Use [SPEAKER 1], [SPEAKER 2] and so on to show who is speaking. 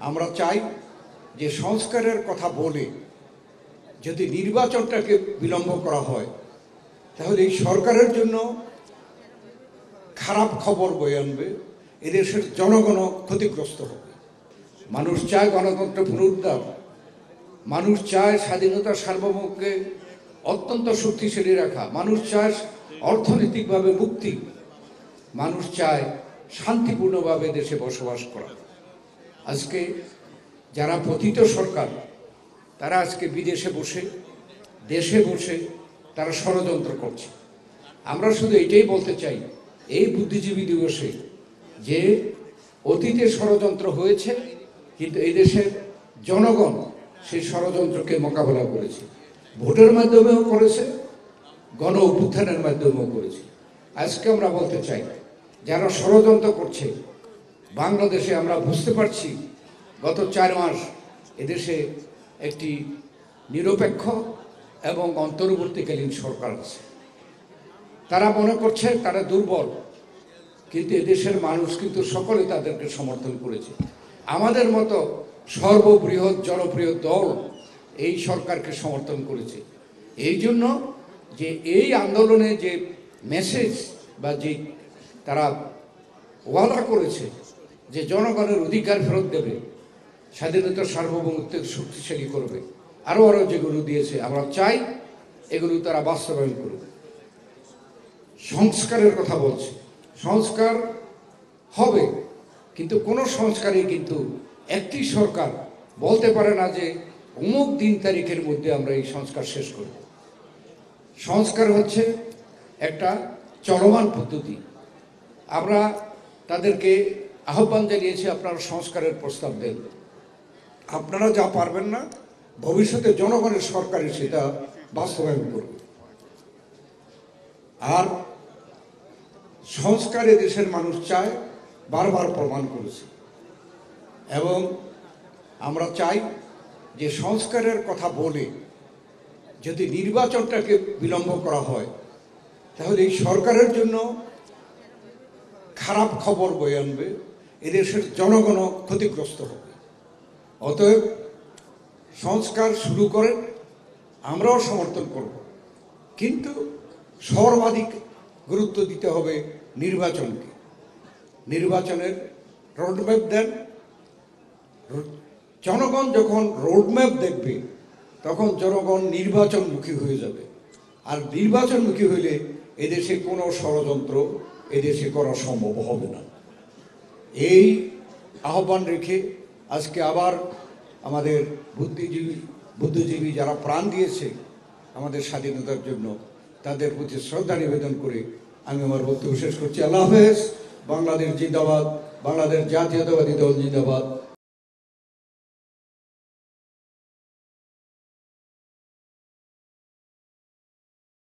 [SPEAKER 1] আমরা চাই যে সংস্কারের কথা বলে যদি নির্বাচনটাকে বিলম্ব করা হয় তাহলে এই সরকারের জন্য খারাপ খবর বয়ে আনবে, এদেশের জনগণও ক্ষতিগ্রস্ত হবে। মানুষ চায় গণতন্ত্র পুনরুদ্ধার, মানুষ চায় স্বাধীনতার সার্বভৌমকে অত্যন্ত শক্তিশালী রাখা, মানুষ চায় অর্থনৈতিকভাবে মুক্তি, মানুষ চায় শান্তিপূর্ণভাবে দেশে বসবাস করা। আজকে যারা পতিত সরকার তারা আজকে বিদেশে বসে দেশে বসে তারা ষড়যন্ত্র করছে। আমরা শুধু এটাই বলতে চাই এই বুদ্ধিজীবী দিবসে যে অতীতে ষড়যন্ত্র হয়েছে, কিন্তু এই দেশের জনগণ সেই ষড়যন্ত্রকে মোকাবেলা করেছে, ভোটের মাধ্যমেও করেছে, গণ অভ্যুত্থানের মাধ্যমেও করেছে। আজকে আমরা বলতে চাই যারা ষড়যন্ত্র করছে বাংলাদেশে, আমরা বুঝতে পারছি গত 4 মাস এদেশে একটি নিরপেক্ষ এবং অন্তর্বর্তীকালীন সরকার আছে। তারা মনে করছে তারা দুর্বল, কিন্তু এদেশের মানুষ কিন্তু সকলে তাদেরকে সমর্থন করেছে। আমাদের মতো সর্ববৃহৎ জনপ্রিয় দল এই সরকারকে সমর্থন করেছে। এই জন্য যে এই আন্দোলনে যে মেসেজ বা যে তারা ওয়াদা করেছে যে জনগণের অধিকার ফেরত দেবে, স্বাধীনতার সার্বভৌমত্বের শক্তিশালী করবে, আরও যেগুলো দিয়েছে, আমরা চাই এগুলো তারা বাস্তবায়ন করবে। সংস্কারের কথা বলছে, সংস্কার হবে, কিন্তু কোনো সংস্কারই কিন্তু একটি সরকার বলতে পারে না যে অমুক দিন তারিখের মধ্যে আমরা এই সংস্কার শেষ করব। সংস্কার হচ্ছে একটা চলমান পদ্ধতি। আমরা তাদেরকে আহ্বান জানিয়েছি আপনারা সংস্কারের প্রস্তাব দেন, আপনারা যা পারবেন না ভবিষ্যতে জনগণের সরকারই সেটা বাস্তবায়ন করবে। আর সংস্কারে দেশের মানুষ চায়, বারবার প্রমাণ করেছে। এবং আমরা চাই যে সংস্কারের কথা বলে যদি নির্বাচনটাকে বিলম্ব করা হয় তাহলে এই সরকারের জন্য খারাপ খবর বয়ে আনবে, এদেশের জনগণও ক্ষতিগ্রস্ত হবে। অতএব সংস্কার শুরু করেন, আমরাও সমর্থন করব, কিন্তু সর্বাধিক গুরুত্ব দিতে হবে নির্বাচনকে। নির্বাচনের রোডম্যাপ দেন। জনগণ যখন রোডম্যাপ দেখবে তখন জনগণ নির্বাচনমুখী হয়ে যাবে। আর নির্বাচনমুখী হইলে এদেশে কোনো ষড়যন্ত্র এদেশে করা সম্ভব হবে না। এই আহ্বান রেখে আজকে আবার আমাদের বুদ্ধিজীবী যারা প্রাণ দিয়েছে আমাদের স্বাধীনতার জন্য, তাদের প্রতি শ্রদ্ধা নিবেদন করে আমি আমার বক্তব্য শেষ করছি। আল্লাহ হাফেজ। বাংলাদেশ জিন্দাবাদ, বাংলাদেশ জাতীয়তাবাদী দল জিন্দাবাদ।